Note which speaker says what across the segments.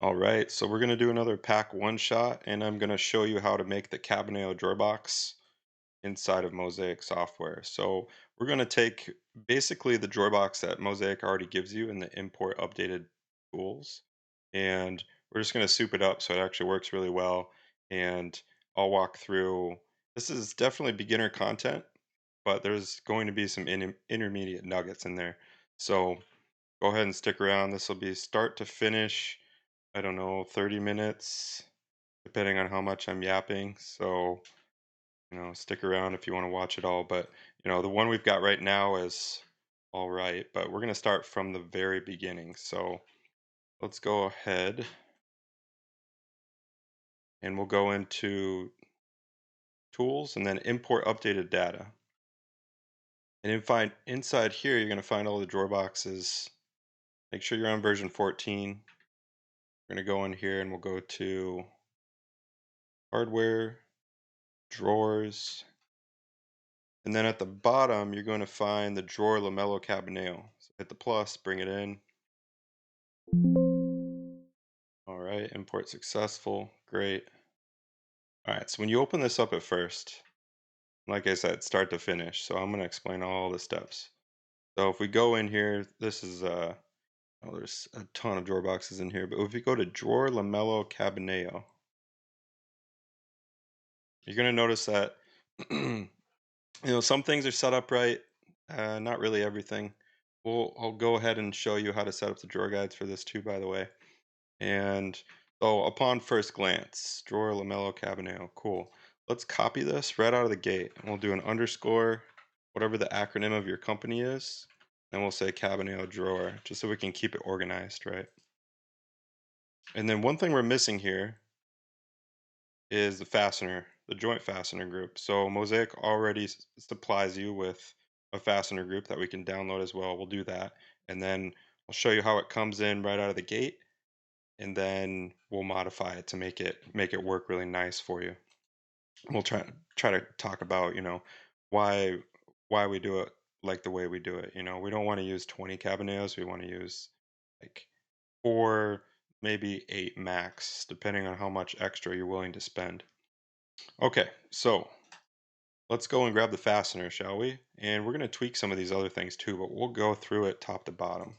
Speaker 1: All right, so we're going to do another pack one shot, and I'm going to show you how to make the cabineo drawer box inside of Mosaic software. So we're going to take basically the drawer box that Mosaic already gives you in the import updated tools, and we're just going to soup it up so it actually works really well. And I'll walk through. This is definitely beginner content, but there's going to be some intermediate nuggets in there. So go ahead and stick around. This will be start to finish. I don't know, 30 minutes, depending on how much I'm yapping. So, stick around if you want to watch it all. But, the one we've got right now is all right, but we're going to start from the very beginning. So let's go ahead and we'll go into tools and then import updated data. And inside here, you're going to find all the drawer boxes. Make sure you're on version 14. We're going to go in here and we'll go to hardware, drawers, and then at the bottom, you're going to find the drawer Lamello Cabineo. So hit the plus, bring it in. All right, import successful. Great. All right, so when you open this up at first, like I said, start to finish. So I'm going to explain all the steps. So if we go in here, this is, oh, there's a ton of drawer boxes in here. But if we go to drawer Lamello Cabineo, you're going to notice that, some things are set up right. Not really everything. I'll go ahead and show you how to set up the drawer guides for this too, by the way. And so upon first glance, drawer Lamello Cabineo, cool. Let's copy this right out of the gate. And we'll do an underscore, whatever the acronym of your company is. And we'll say Cabineo drawer, just so we can keep it organized, right? And then one thing we're missing here is the fastener, the joint fastener group. So Mosaic already supplies you with a fastener group that we can download as well. We'll do that. And then I'll show you how it comes in right out of the gate, and then we'll modify it to make it work really nice for you. We'll try to talk about, why why we do it like the way we do it. We don't want to use 20 cabineos. We want to use like 4, maybe 8 max, depending on how much extra you're willing to spend. Okay, so let's go and grab the fastener, shall we? And we're going to tweak some of these other things too, but we'll go through it top to bottom.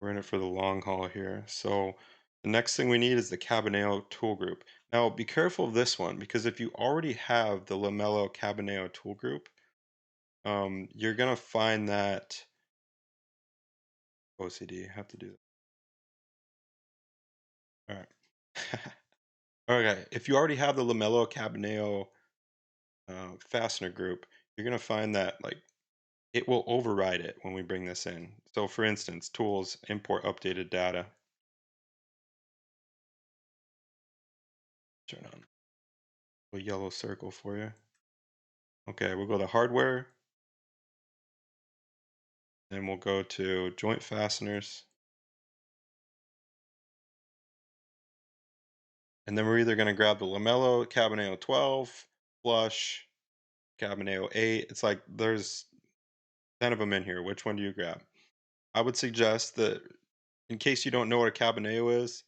Speaker 1: We're in it for the long haul here. So the next thing we need is the Cabineo tool group. Now be careful of this one, because if you already have the Lamello Cabineo tool group, you're gonna find that OCD. Have to do that. All right. Okay. If you already have the Lamello Cabineo fastener group, you're gonna find that it will override it when we bring this in. So for instance, tools, import updated data. Turn on a yellow circle for you. Okay, we'll go to hardware. Then we'll go to joint fasteners. And then we're either going to grab the Lamello Cabineo 12, Flush, Cabineo 8. It's like there's 10 of them in here. Which one do you grab? I would suggest that in case you don't know what a Cabineo is,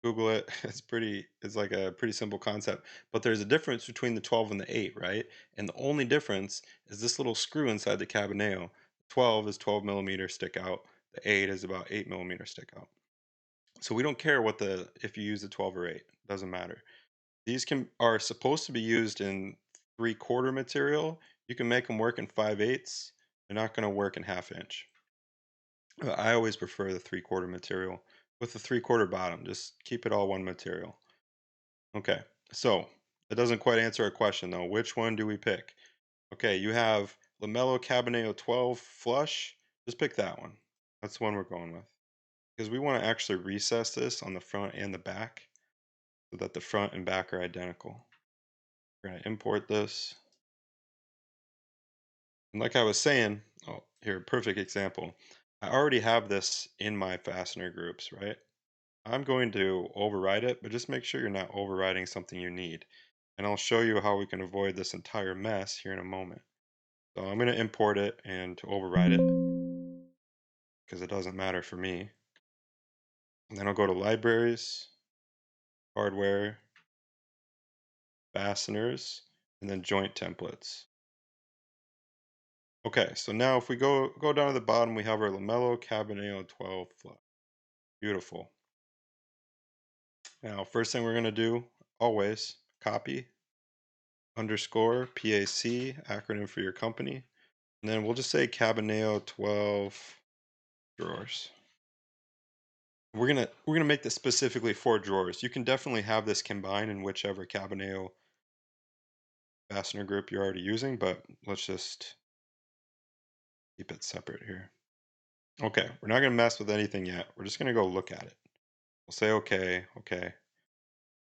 Speaker 1: Google it. It's like a pretty simple concept. But there's a difference between the 12 and the 8, right? And the only difference is this little screw inside the Cabineo. 12 is 12 millimeter stick out. The 8 is about 8 millimeter stick out. So we don't care if you use a 12 or 8, doesn't matter. These can are supposed to be used in 3/4 material. You can make them work in 5/8. They're not going to work in 1/2 inch. I always prefer the 3/4 material with the 3/4 bottom. Just keep it all one material. Okay, so that doesn't quite answer our question though. Which one do we pick? Okay, you have Lamello Cabineo 12 flush. Just pick that one. That's the one we're going with, because we want to actually recess this on the front and the back so that the front and back are identical. We're going to import this. And like I was saying, oh, here, perfect example. I already have this in my fastener groups, right? I'm going to override it, but just make sure you're not overriding something you need. And I'll show you how we can avoid this entire mess here in a moment. So I'm going to import it and to override it because it doesn't matter for me. And then I'll go to libraries, hardware, fasteners, and then joint templates. Okay, so now if we go down to the bottom, we have our Lamello Cabineo 12 flush. Beautiful. Now, first thing we're going to do, always copy underscore PAC, acronym for your company. And then we'll just say Cabineo 12 drawers. We're gonna make this specifically for drawers. You can definitely have this combined in whichever Cabineo fastener group you're already using, but let's just keep it separate here. Okay, we're not gonna mess with anything yet. We're just gonna go look at it. We'll say okay, okay.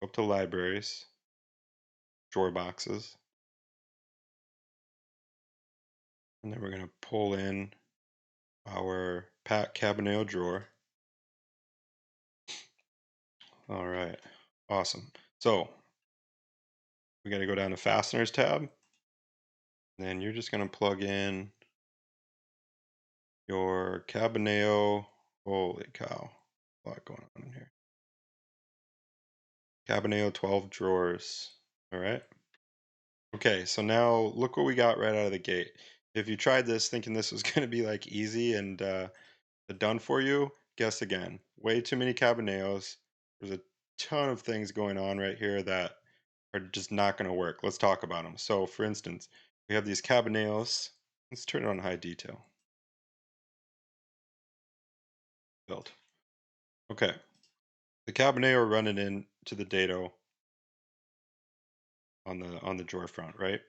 Speaker 1: Go up to libraries, drawer boxes, and then we're gonna pull in our PAC Cabineo drawer. All right, awesome. So we gotta go down to Fasteners tab, and then you're just gonna plug in your Cabineo. Holy cow, a lot going on in here. Cabineo 12 drawers. All right. Okay, so now look what we got right out of the gate. If you tried this thinking this was going to be like easy and done for you, guess again. Way too many cabineos. There's a ton of things going on right here that are just not going to work. Let's talk about them. So, for instance, we have these cabineos. Let's turn it on high detail. Built. Okay, the cabineo are running into the dado on the drawer front, right?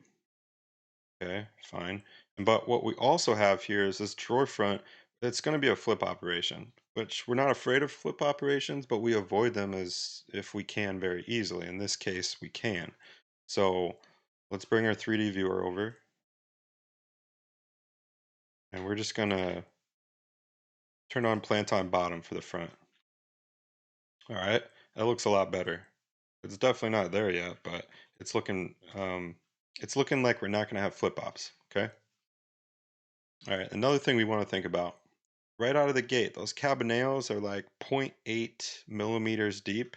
Speaker 1: Okay, fine. But what we also have here is this drawer front. It's going to be a flip operation, which we're not afraid of flip operations, but we avoid them as if we can very easily. In this case, we can. So let's bring our 3D viewer over, and we're just going to turn on plant on bottom for the front. All right, that looks a lot better. It's definitely not there yet, but it's looking like we're not going to have flip ops. Okay. All right, another thing we want to think about. Right out of the gate, those cabineos are like 0.8 millimeters deep.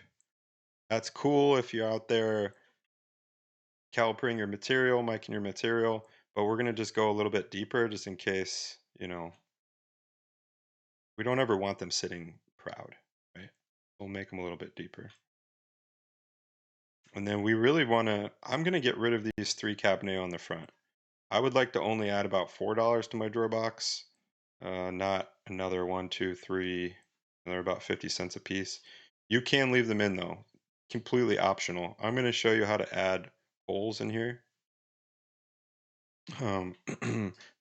Speaker 1: That's cool if you're out there calipering your material, miking your material, but we're going to just go a little bit deeper just in case, we don't ever want them sitting proud, right? We'll make them a little bit deeper. And then we really want to, I'm going to get rid of these 3 cabinet on the front. I would like to only add about $4 to my drawer box, not another 1, 2, 3. They're about 50 cents a piece. You can leave them in though, completely optional. I'm going to show you how to add holes in here, um,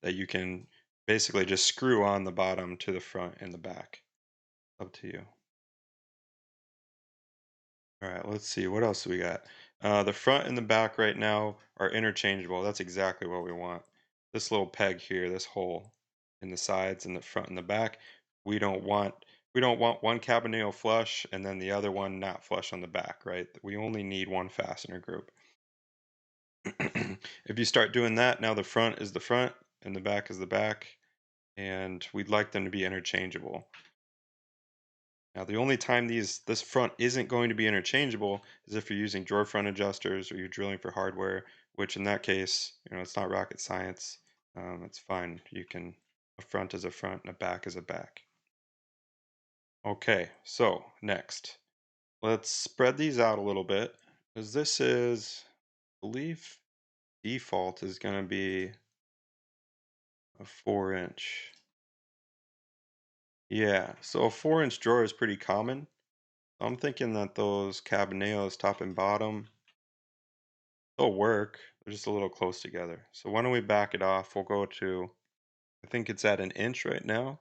Speaker 1: that you can basically just screw on the bottom to the front and the back. Up to you. All right, let's see. What else do we got? The front and the back right now are interchangeable. That's exactly what we want. This little peg here, this hole in the sides and the front and the back, we don't want we don't want one cabineo flush and then the other one not flush on the back, right? We only need one fastener group. If you start doing that, now the front is the front and the back is the back, and we'd like them to be interchangeable. Now, the only time this front isn't going to be interchangeable is if you're using drawer front adjusters or you're drilling for hardware, which in that case, it's not rocket science. It's fine. A front is a front and a back is a back. Okay, so next, let's spread these out a little bit because this is, I believe, default is going to be a 4-inch. Yeah, so a 4-inch drawer is pretty common. I'm thinking that those cabineos, top and bottom, they'll work. They're just a little close together. So why don't we back it off? We'll go to, I think it's at 1 inch right now.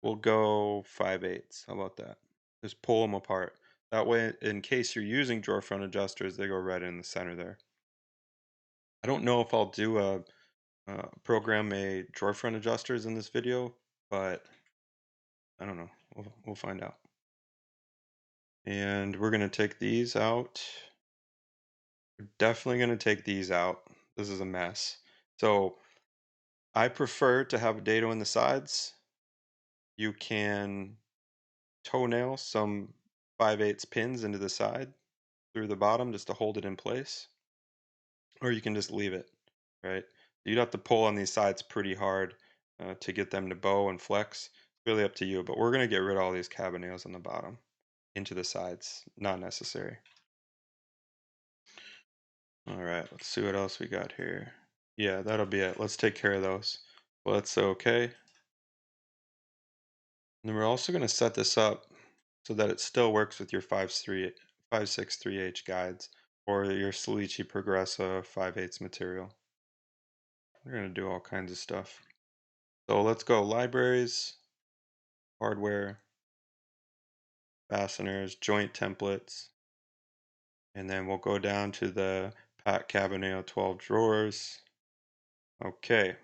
Speaker 1: We'll go 5/8. How about that? Just pull them apart. That way, in case you're using drawer front adjusters, they go right in the center there. I don't know if I'll do a program a drawer front adjusters in this video, but I don't know. We'll find out. And we're going to take these out. We're definitely going to take these out. This is a mess. So I prefer to have a dado in the sides. You can toenail some 5/8 pins into the side through the bottom just to hold it in place, or you can just leave it, right? You'd have to pull on these sides pretty hard to get them to bow and flex. Really up to you, but we're going to get rid of all these cabineos on the bottom into the sides. Not necessary. All right, let's see what else we got here. Yeah, that'll be it. Let's take care of those. Let's okay. And then we're also going to set this up so that it still works with your 563H guides or your Salici Progressa 5/8 material. We're going to do all kinds of stuff. So let's go libraries, hardware, fasteners, joint templates, and then we'll go down to the PAC cabineo 12 drawers. Okay,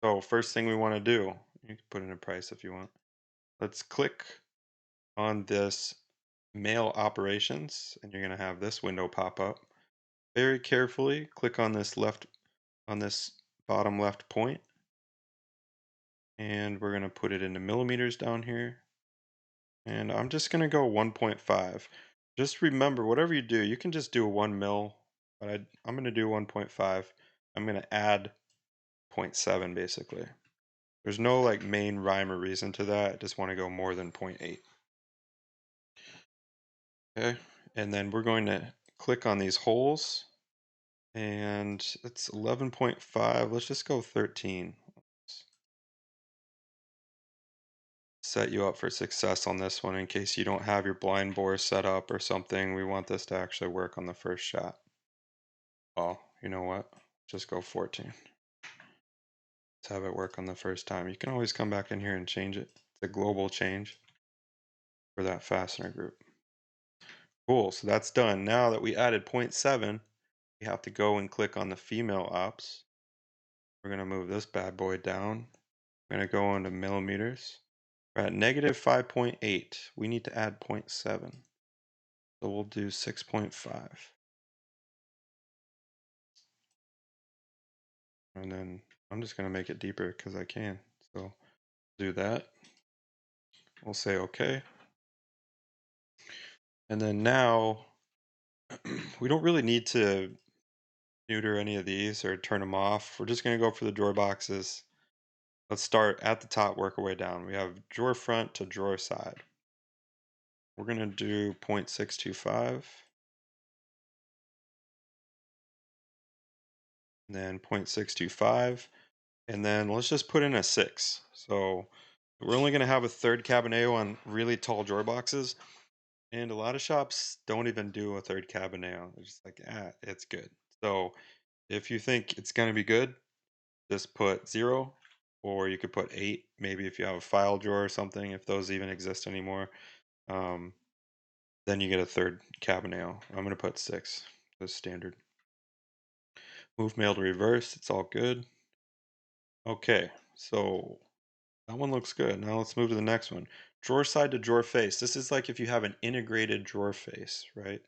Speaker 1: so first thing we want to do, you can put in a price if you want. Let's click on this mail operations, and you're going to have this window pop up. Very carefully click on this bottom left point, and we're going to put it into millimeters down here. And I'm just going to go 1.5. Just remember, whatever you do, you can just do a 1 mil, but I'm going to do 1.5. I'm going to add 0.7 basically. There's no like main rhyme or reason to that. I just want to go more than 0.8. Okay, and then we're going to click on these holes, and it's 11.5. Let's just go 13. Set you up for success on this one in case you don't have your blind bore set up or something. We want this to actually work on the first shot. Oh, you know what? Just go 14. Let's have it work on the first time. You can always come back in here and change it. It's a global change for that fastener group. Cool, so that's done. Now that we added 0.7, we have to go and click on the female ops. We're going to move this bad boy down. We're going to go into millimeters. We're at negative 5.8. We need to add 0.7. So we'll do 6.5. And then I'm just going to make it deeper because I can. So do that. We'll say okay. And then now we don't really need to neuter any of these or turn them off. We're just going to go for the drawer boxes. Let's start at the top, work our way down. We have drawer front to drawer side. We're going to do 0.625. And then 0.625. And then let's just put in a 6. So we're only going to have a third cabineo on really tall drawer boxes. And a lot of shops don't even do a third cabineo. They're just like, it's good. So if you think it's going to be good, just put 0, or you could put 8, maybe if you have a file drawer or something, if those even exist anymore. Then you get a third cabineo. I'm going to put 6 as standard. Move mail to reverse. It's all good. Okay, so that one looks good. Now let's move to the next one. Drawer side to drawer face. This is like if you have an integrated drawer face, right?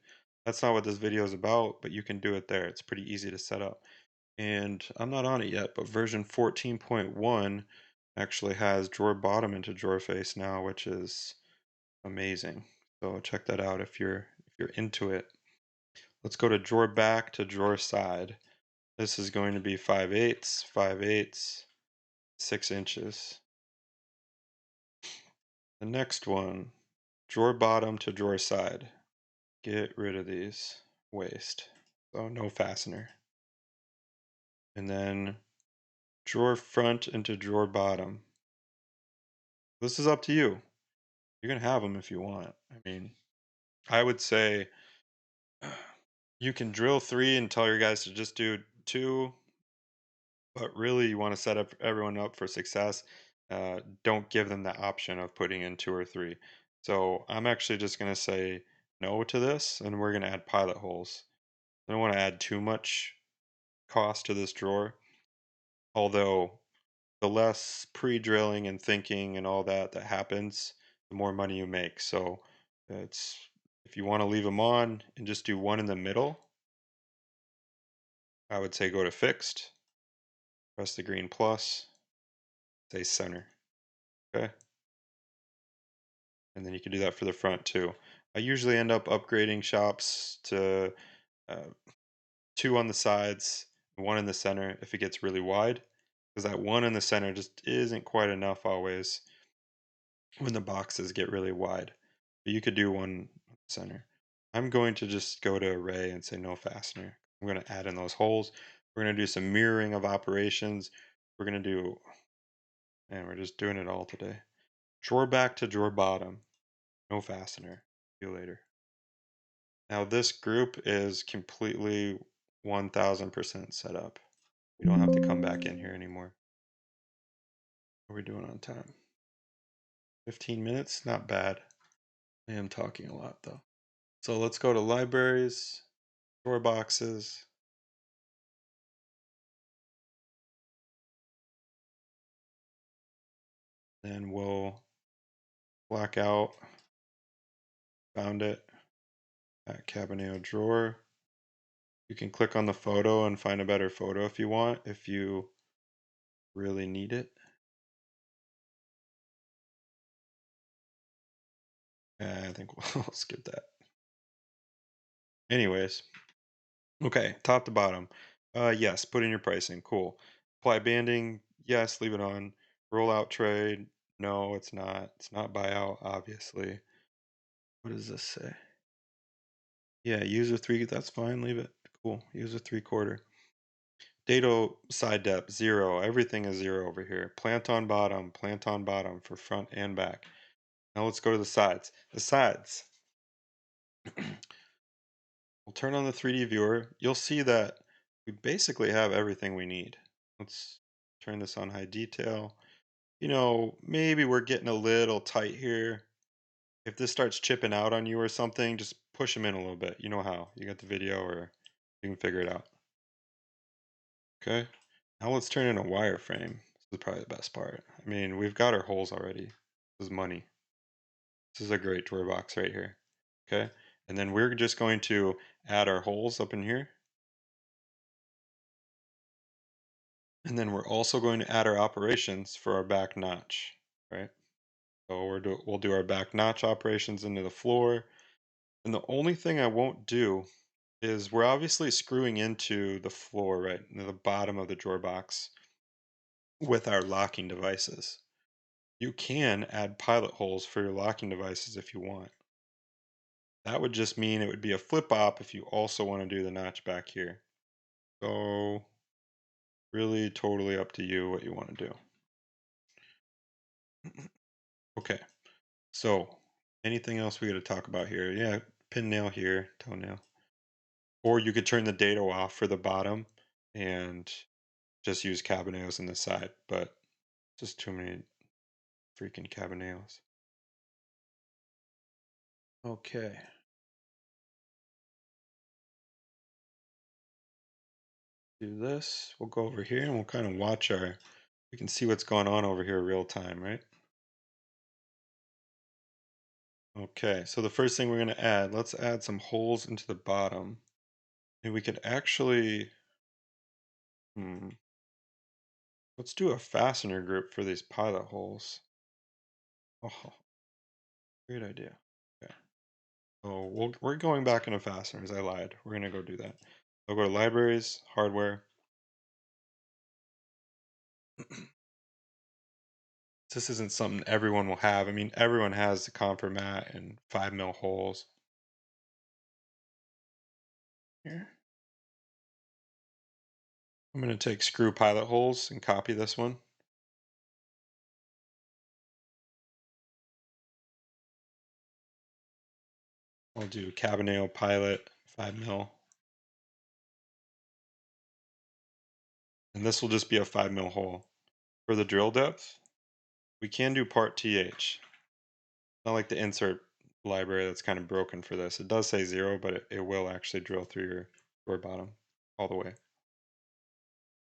Speaker 1: That's not what this video is about, but you can do it there. It's pretty easy to set up. And I'm not on it yet, but version 14.1 actually has drawer bottom into drawer face now, which is amazing. So check that out if you're into it. Let's go to drawer back to drawer side. This is going to be 5/8, 5/8, 6 inches. The next one, drawer bottom to drawer side. Get rid of these. Waste. So no fastener. And then drawer front into drawer bottom. This is up to you. You can have them if you want. I mean, I would say you can drill 3 and tell your guys to just do 2, but really you want to set up everyone up for success. Don't give them the option of putting in 2 or 3. So I'm actually just going to say no to this, and we're going to add pilot holes. I don't want to add too much cost to this drawer, although the less pre-drilling and thinking and all that happens, the more money you make. So it's, if you want to leave them on and just do one in the middle, I would say go to fixed, press the green plus, say center. Okay. And then you can do that for the front too. I usually end up upgrading shops to uh, two on the sides, one in the center if it gets really wide, because that one in the center just isn't quite enough always when the boxes get really wide. But you could do one in the center. I'm going to just go to array and say no fastener. I'm going to add in those holes. We're going to do some mirroring of operations. We're going to do, and we're just doing it all today. Drawer back to drawer bottom, no fastener. See you later. Now this group is completely 1000% set up. We don't have to come back in here anymore. What are we doing on time? 15 minutes? Not bad. I am talking a lot though. So let's go to libraries, drawer boxes. Then we'll black out, found it at cabineo drawer. You can click on the photo and find a better photo if you want, if you really need it. I think we'll skip that. Anyways, okay, top to bottom. Yes, put in your pricing. Cool. Apply banding. Yes, leave it on. Rollout trade. No, it's not. It's not buyout, obviously. What does this say? Yeah, user three. That's fine. Leave it. Cool. User 3/4. Dado side depth 0. Everything is 0 over here. Plant on bottom. Plant on bottom for front and back. Now let's go to the sides. The sides. We'll turn on the 3D viewer. You'll see that we basically have everything we need. Let's turn this on high detail. You know, maybe we're getting a little tight here. If this starts chipping out on you or something, just push them in a little bit. You know how. You got the video or you can figure it out. Okay. Now let's turn in a wireframe. This is probably the best part. I mean, we've got our holes already. This is money. This is a great drawer box right here. Okay. And then we're just going to add our holes up in here. And then we're also going to add our operations for our back notch, right? So we'll do our back notch operations into the floor. And the only thing I won't do is we're obviously screwing into the floor, right, near the bottom of the drawer box with our locking devices. You can add pilot holes for your locking devices if you want. That would just mean it would be a flip op if you also want to do the notch back here. So really totally up to you what you want to do. Okay. So, anything else we got to talk about here? Yeah, pin nail here, toenail. Or you could turn the dado off for the bottom and just use cabineos in the side, but just too many freaking cabineos. Okay. Do this. We'll go over here and we'll kind of watch our, we can see what's going on over here real time, right? Okay, so the first thing we're going to add, let's add some holes into the bottom. And we could actually, hmm, let's do a fastener group for these pilot holes. Oh, great idea. Okay. So we're going back into fasteners. I lied. We're going to go do that. I'll go to libraries, hardware. This isn't something everyone will have. I mean, everyone has the comfort mat and 5 mil holes. Here. I'm going to take screw pilot holes and copy this one. I'll do cabineo pilot 5 mil. And this will just be a 5 mil hole. For the drill depth, we can do part TH. Not like the insert library that's kind of broken for this. It does say 0, but it will actually drill through your door bottom all the way.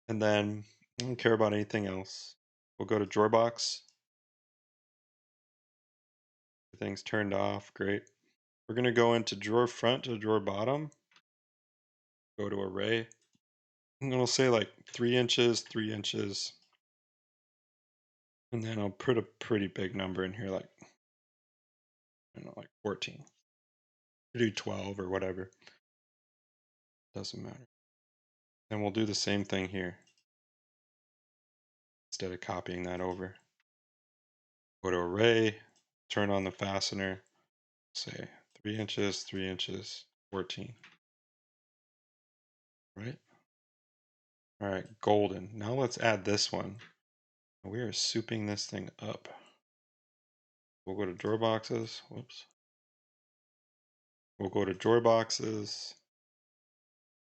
Speaker 1: And then I don't care about anything else. We'll go to drawer box. Everything's turned off. Great. We're going to go into drawer front to drawer bottom. Go to array. I'm going to say like 3 inches, 3 inches. And then I'll put a pretty big number in here, like I don't know, like 14. Do 12 or whatever. Doesn't matter. And we'll do the same thing here instead of copying that over. Go to array, turn on the fastener, say 3 inches, 3 inches, 14. Right? All right, golden. Now let's add this one. We are souping this thing up. We'll go to drawer boxes. Whoops. We'll go to drawer boxes.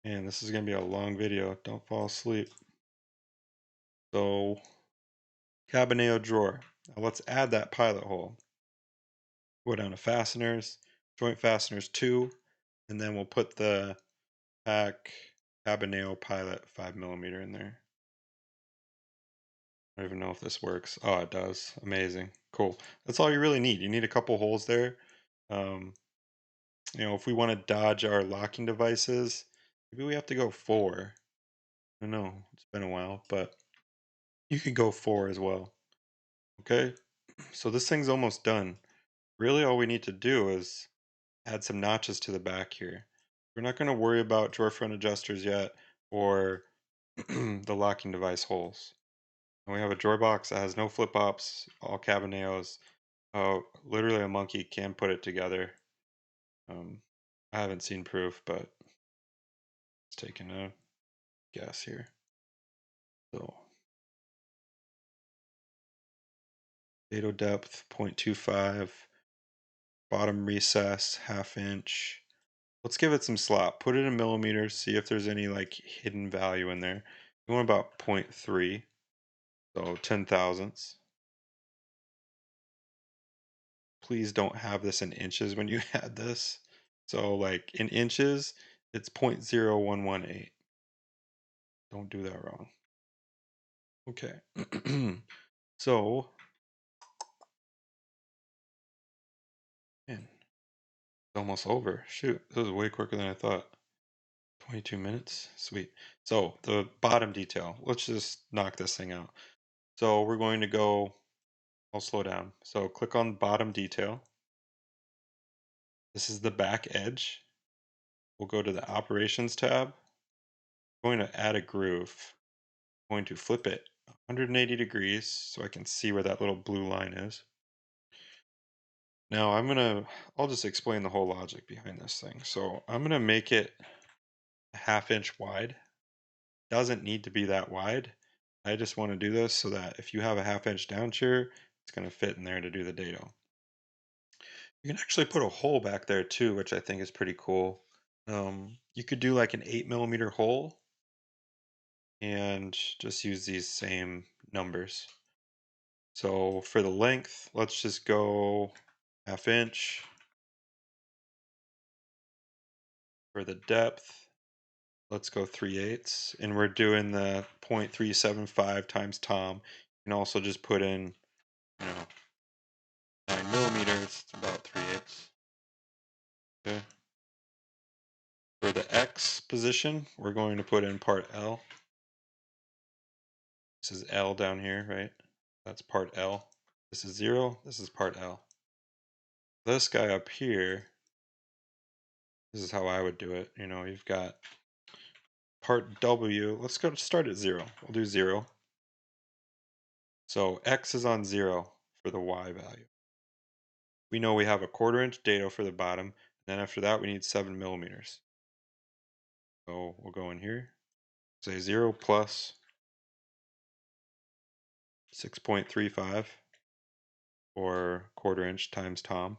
Speaker 1: And this is going to be a long video. Don't fall asleep. So, cabineo drawer. Now let's add that pilot hole. Go down to fasteners, joint fasteners 2, and then we'll put the PAC cabineo pilot 5mm in there. I don't even know if this works. Oh, it does. Amazing. Cool. That's all you really need. You need a couple holes there. If we want to dodge our locking devices, maybe we have to go 4. I don't know. It's been a while, but you could go 4 as well. Okay. So this thing's almost done. Really, all we need to do is add some notches to the back here. We're not going to worry about drawer front adjusters yet or the locking device holes. And we have a drawer box that has no flip-ups, all cabineos. Literally a monkey can put it together. I haven't seen proof, but it's taking a guess here. So dado depth 0.25, bottom recess 1/2 inch. Let's give it some slop. Put it in millimeters, see if there's any like hidden value in there. We want about 0.3, so 10 thousandths. Please don't have this in inches when you add this. So like in inches, it's 0.0118. Don't do that wrong. Okay. So, man, it's almost over. Shoot, this was way quicker than I thought. 22 minutes? Sweet. So the bottom detail, let's just knock this thing out. So we're going to go, I'll slow down. So click on bottom detail. This is the back edge. We'll go to the operations tab. I'm going to add a groove. I'm going to flip it 180 degrees so I can see where that little blue line is. Now I'll just explain the whole logic behind this thing. So I'm going to make it a 1/2 inch wide. Doesn't need to be that wide. I just want to do this so that if you have a 1/2 inch down shear, it's going to fit in there to do the dado. You can actually put a hole back there too, which I think is pretty cool. You could do like an 8mm hole and just use these same numbers. So for the length, let's just go 1/2 inch. For the depth, let's go 3/8, and we're doing the 0.375 times Tom. You can also just put in, 9mm. It's about 3/8. Okay. For the X position, we're going to put in part L. This is L down here, right? That's part L. This is 0. This is part L. This guy up here, this is how I would do it. You've got part W. Let's go start at 0. We'll do 0. So X is on 0 for the Y value. We know we have a 1/4 inch dado for the bottom. And then after that, we need 7mm. So we'll go in here, say 0 plus 6.35 or 1/4 inch times Tom.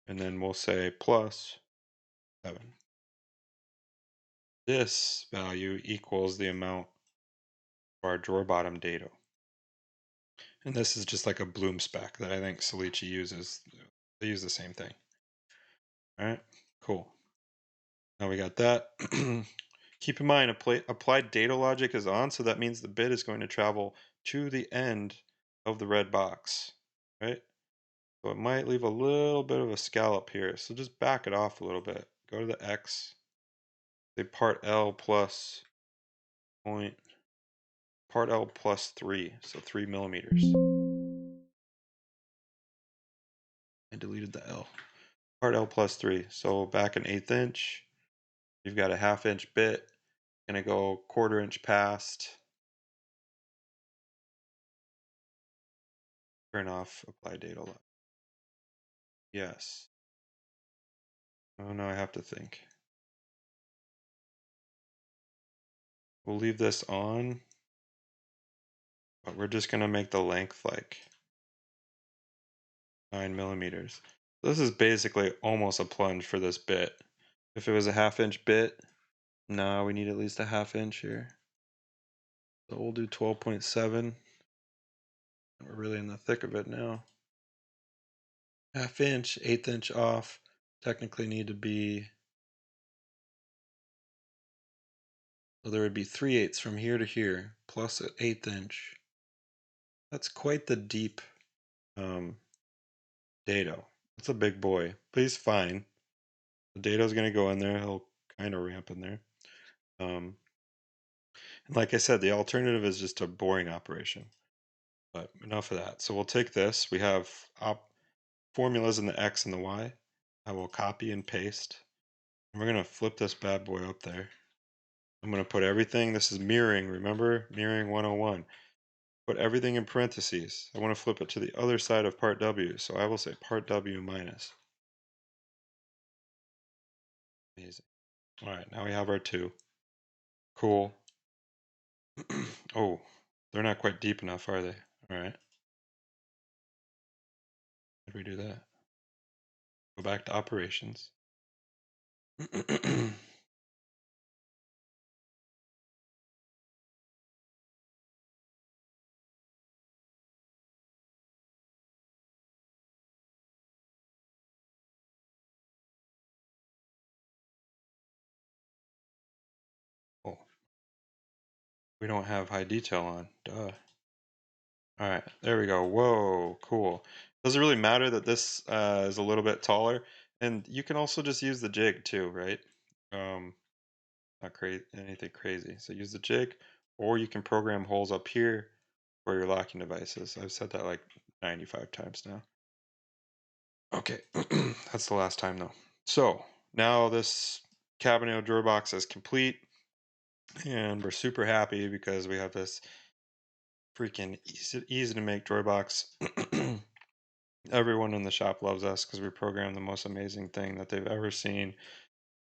Speaker 1: And then we'll say plus 7. This value equals the amount of our drawer bottom dado. And this is just like a Bloom spec that I think Salici uses. They use the same thing. All right, cool. Now we got that. Keep in mind, applied data logic is on, so that means the bit is going to travel to the end of the red box, right? So it might leave a little bit of a scallop here. So just back it off a little bit. Go to the X, say part L plus part L plus 3, so 3mm. I deleted the L. Part L plus 3. So back an 1/8 inch. You've got a 1/2 inch bit. Gonna go 1/4 inch past. Turn off apply data lock. Yes. Oh no, I have to think. We'll leave this on, but we're just gonna make the length like 9 millimeters. This is basically almost a plunge for this bit. If it was a 1/2 inch bit, no, we need at least a 1/2 inch here. So we'll do 12.7. We're really in the thick of it now. 1/2 inch, 1/8 inch off. Technically need to be, so there would be 3/8 from here to here, plus an 1/8 inch. That's quite the deep dado. That's a big boy, but he's fine. The dado's gonna go in there. He'll kind of ramp in there. And like I said, the alternative is just a boring operation. But enough of that. So we'll take this. We have formulas in the X and the Y. I will copy and paste. And we're gonna flip this bad boy up there. I'm gonna put everything. This is mirroring. Remember, mirroring 101. Put everything in parentheses. I want to flip it to the other side of part W. So I will say part W minus. Amazing. All right, now we have our 2. Cool. Oh, they're not quite deep enough, are they? All right. How do we do that? Go back to operations. Oh, we don't have high detail on. Duh. All right, there we go. Whoa, cool. Doesn't really matter that this is a little bit taller, and you can also just use the jig too, right? Not anything crazy. So use the jig, or you can program holes up here for your locking devices. I've said that like 95 times now. Okay, that's the last time though. So now this cabineo drawer box is complete, and we're super happy because we have this freaking easy to make drawer box. Everyone in the shop loves us because we program the most amazing thing that they've ever seen.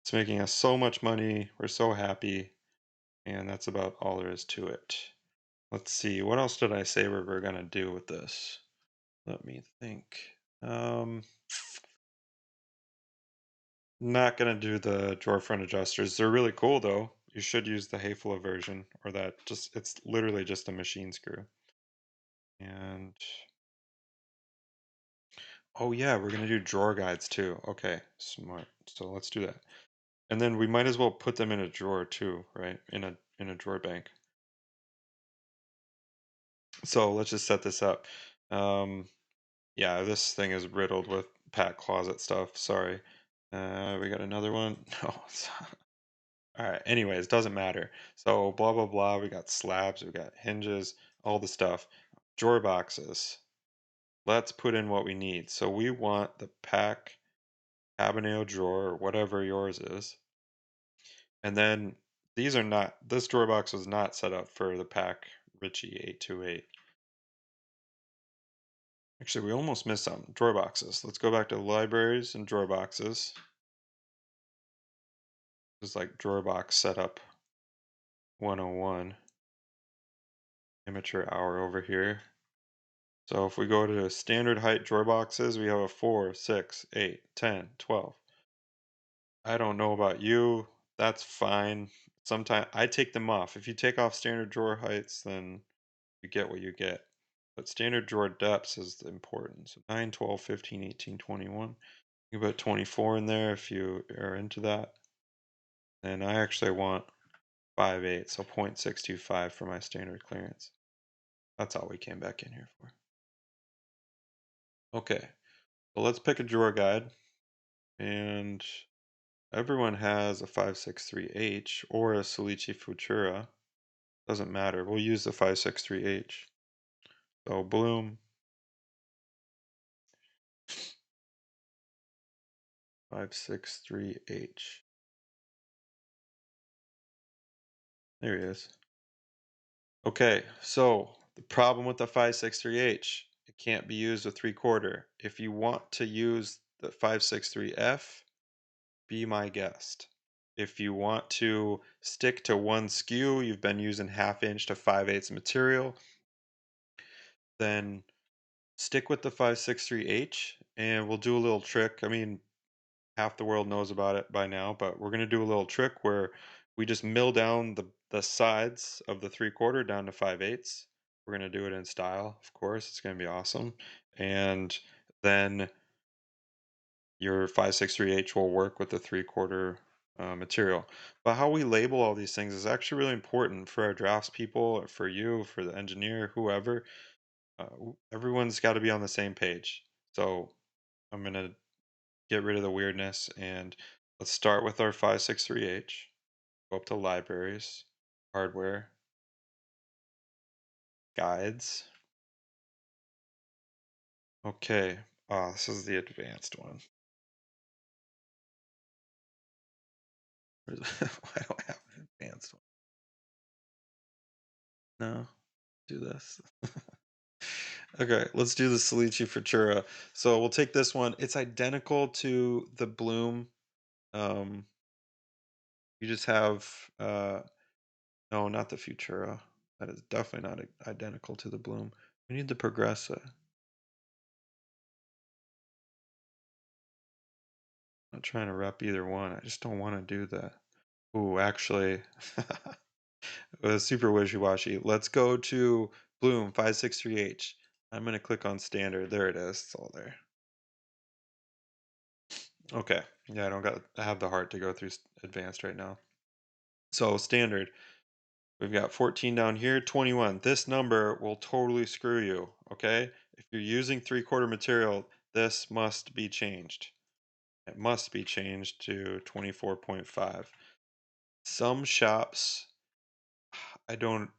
Speaker 1: It's making us so much money. We're so happy. And that's about all there is to it. Let's see. What else did I say we were going to do with this? Let me think. Not going to do the drawer front adjusters. They're really cool though. You should use the Hayflow version, or that just, it's literally just a machine screw. And oh yeah, we're going to do drawer guides too. Okay, smart. So let's do that. And then we might as well put them in a drawer too, right? In a drawer bank. So let's just set this up. Yeah, this thing is riddled with PAC closet stuff. Sorry. We got another one. No. All right. Anyways, doesn't matter. So blah blah blah. We got slabs. We got hinges. All the stuff. Drawer boxes. Let's put in what we need. So we want the PAC cabineo drawer, or whatever yours is. And then these are not. This drawer box was not set up for the PAC Ritchie 828. Actually, we almost missed some drawer boxes. Let's go back to libraries and drawer boxes. It's like drawer box setup 101. Amateur hour over here. So if we go to standard height drawer boxes, we have a 4, 6, 8, 10, 12. I don't know about you. That's fine. Sometimes I take them off. If you take off standard drawer heights, then you get what you get. But standard drawer depths is important. So 9, 12, 15, 18, 21. You can put 24 in there if you are into that. And I actually want 5/8, so 0.625 for my standard clearance. That's all we came back in here for. Okay, so let's pick a drawer guide. And everyone has a 563H or a Salici Futura. Doesn't matter. We'll use the 563H. So bloom. 563H. There he is. Okay, so the problem with the 563H, it can't be used with 3/4. If you want to use the 563F, be my guest. If you want to stick to one skew, you've been using 1/2 inch to 5/8 material, then stick with the 563H and we'll do a little trick. I mean, half the world knows about it by now, but we're gonna do a little trick where we just mill down the sides of the 3/4 down to 5/8. We're gonna do it in style, of course. It's gonna be awesome. And then your 563H will work with the 3/4 material. But how we label all these things is actually really important for our drafts people, for you, for the engineer, whoever. Everyone's got to be on the same page. So I'm gonna get rid of the weirdness and let's start with our 563H. Go up to libraries, hardware, guides. Okay. This is the advanced one. Why don't I have an advanced one? No, do this. Okay, let's do the Salici Futura. So we'll take this one. It's identical to the Bloom. Um, you just have no, not the Futura. That is definitely not identical to the Bloom. We need the Progressa. Not trying to rep either one. I just don't want to do that. Ooh, actually, it was super wishy-washy. Let's go to Bloom 563H. I'm gonna click on standard. There it is. It's all there. Okay. Yeah, I have the heart to go through advanced right now. So standard, we've got 14 down here, 21. This number will totally screw you, okay? If you're using 3/4 material, this must be changed. It must be changed to 24.5. Some shops, I don't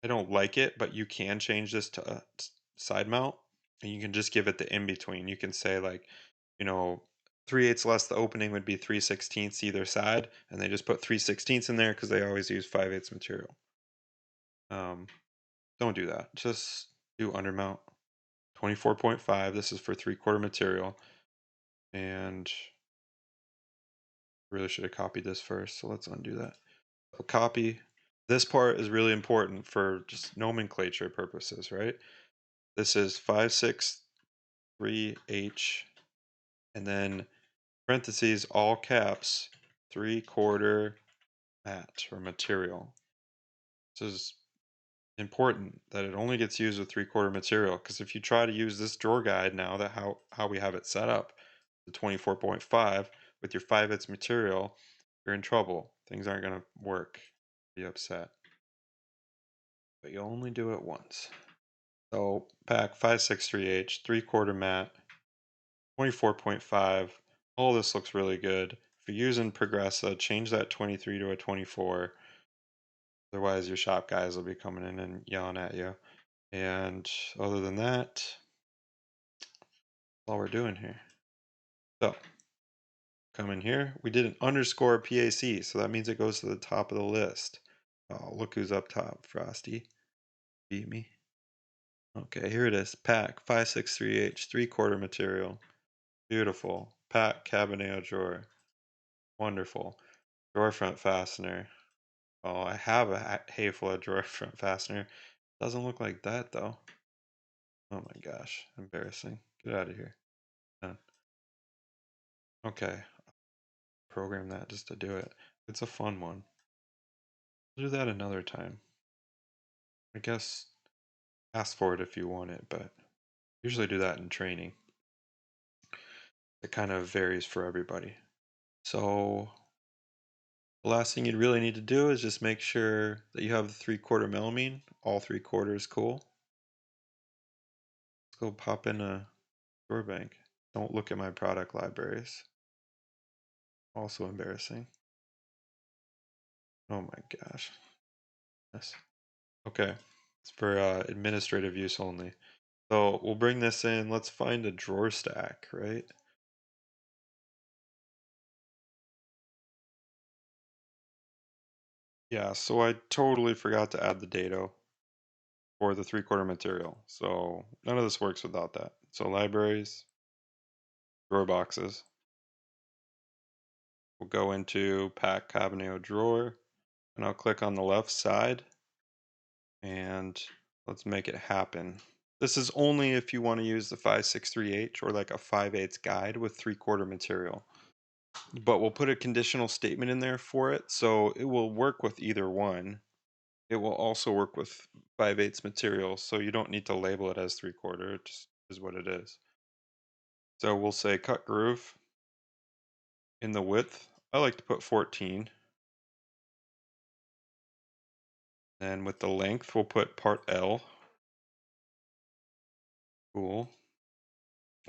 Speaker 1: I don't like it, but you can change this to side mount and you can just give it the in between. You can say like, you know, 3/8 less the opening would be 3/16 either side, and they just put 3/16 in there because they always use 5/8 material. Um, don't do that. Just do undermount 24.5. This is for 3/4 material, and really should have copied this first. So let's undo that. So copy. This part is really important for just nomenclature purposes, right? This is 563H, and then parentheses, all caps, 3/4 mat or material. This is important that it only gets used with 3/4 material because if you try to use this drawer guide now that how we have it set up, the 24.5 with your 5/8 material, you're in trouble. Things aren't gonna work. Be upset. But you only do it once. So PAC 563H, 3/4 mat, 24.5. All this looks really good. If you're using Progressa, change that 23 to a 24. Otherwise, your shop guys will be coming in and yelling at you. And other than that, that's all we're doing here. So come in here. We did an underscore PAC, so that means it goes to the top of the list. Oh, look who's up top, Frosty. Beat me. Okay, here it is. PAC 563H, 3/4 material. Beautiful. PAC cabineo drawer. Wonderful. Drawer front fastener. Oh, I have a Hayflow drawer front fastener. Doesn't look like that though. Oh my gosh, embarrassing. Get out of here. Done. Okay, program that just to do it. It's a fun one. We'll do that another time. I guess ask for it if you want it, but usually do that in training. It kind of varies for everybody. So the last thing you'd really need to do is just make sure that you have the 3/4 millimeter, all 3/4 cool. Let's go pop in a drawer bank. Don't look at my product libraries. Also embarrassing. Oh my gosh. Yes. Okay. It's for administrative use only. So we'll bring this in. Let's find a drawer stack, right? Yeah, so I totally forgot to add the dado for the 3/4 material. So none of this works without that. So libraries, drawer boxes. We'll go into PAC cabineo drawer, and I'll click on the left side, and let's make it happen. This is only if you want to use the 563H or like a 5/8 guide with 3/4 material. But we'll put a conditional statement in there for it, so it will work with either one. It will also work with 5/8 material, so you don't need to label it as 3/4. It just is what it is. So we'll say cut groove in the width. I like to put 14. And with the length, we'll put part L. Cool.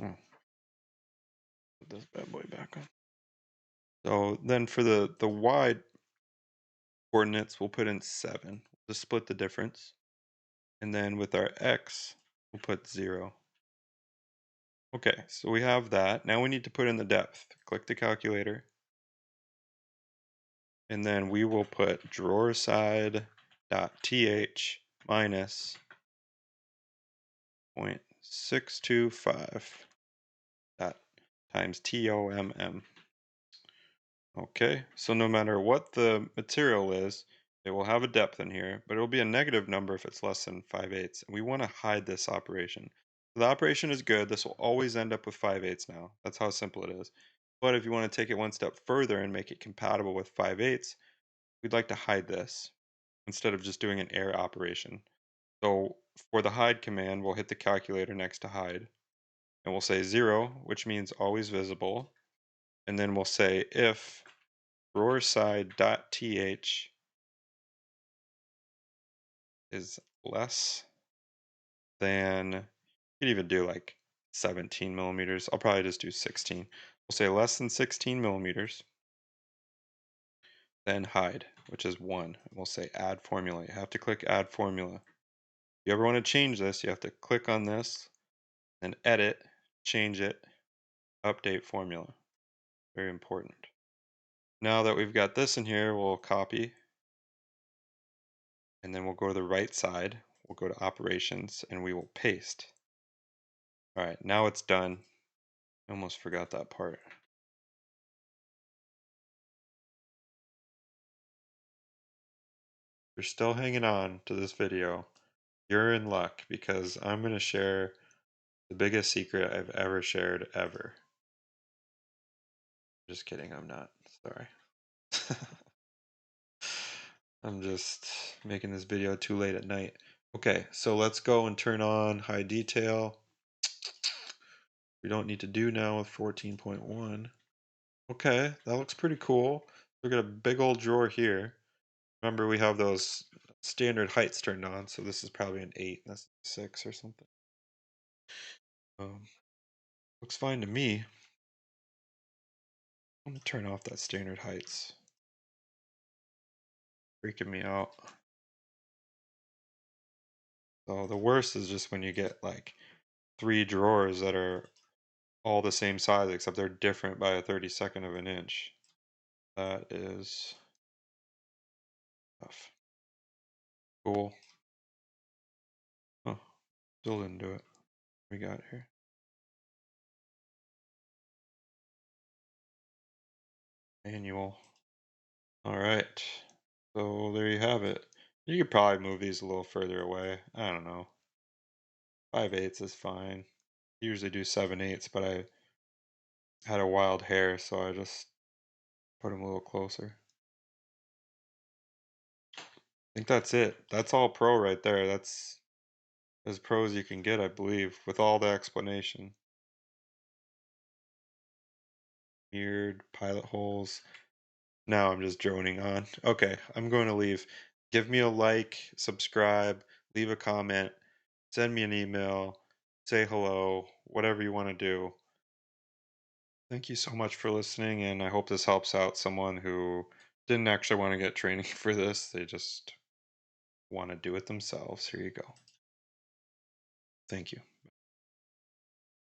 Speaker 1: Oh, put this bad boy back on. So then for the wide coordinates, we'll put in 7. We'll just split the difference. And then with our X, we'll put 0. Okay, so we have that. Now we need to put in the depth. Click the calculator. And then we will put drawer side dot th minus 0.625 dot times TOMM. Okay, so no matter what the material is, it will have a depth in here, but it will be a negative number if it's less than 5/8. And we want to hide this operation. So the operation is good. This will always end up with 5/8 now. That's how simple it is. But if you want to take it one step further and make it compatible with 5/8, we'd like to hide this instead of just doing an air operation. So for the hide command, we'll hit the calculator next to hide. And we'll say 0, which means always visible. And then we'll say if drawer side dot th is less than, you could even do like 17 millimeters. I'll probably just do 16. We'll say less than 16 millimeters, then hide, which is 1. And we'll say add formula. You have to click add formula. If you ever want to change this, you have to click on this and edit, change it, update formula. Very important. Now that we've got this in here, we'll copy, and then we'll go to the right side. We'll go to operations, and we will paste. All right, now it's done. I almost forgot that part. You're still hanging on to this video. You're in luck because I'm going to share the biggest secret I've ever shared ever. Just kidding, I'm not. Sorry. I'm just making this video too late at night. Okay, so let's go and turn on high detail. We don't need to do now with 14.1. Okay, that looks pretty cool. We've got a big old drawer here. Remember, we have those standard heights turned on, so this is probably an 8, and that's 6 or something. Looks fine to me. I'm gonna turn off that standard heights. Freaking me out. So the worst is just when you get like 3 drawers that are all the same size except they're different by a 32nd of an inch. That is tough. Cool. Oh, still didn't do it. We got here. Manual. All right. So there you have it. You could probably move these a little further away. I don't know. 5/8 is fine. Usually do 7/8, but I had a wild hair, so I just put them a little closer. I think that's it. That's all pro right there. That's as pro as you can get, I believe, with all the explanation. Mirrored pilot holes. Now I'm just droning on. Okay, I'm going to leave. Give me a like, subscribe, leave a comment, send me an email, say hello, whatever you want to do. Thank you so much for listening, and I hope this helps out someone who didn't actually want to get training for this. They just want to do it themselves. Here you go. Thank you.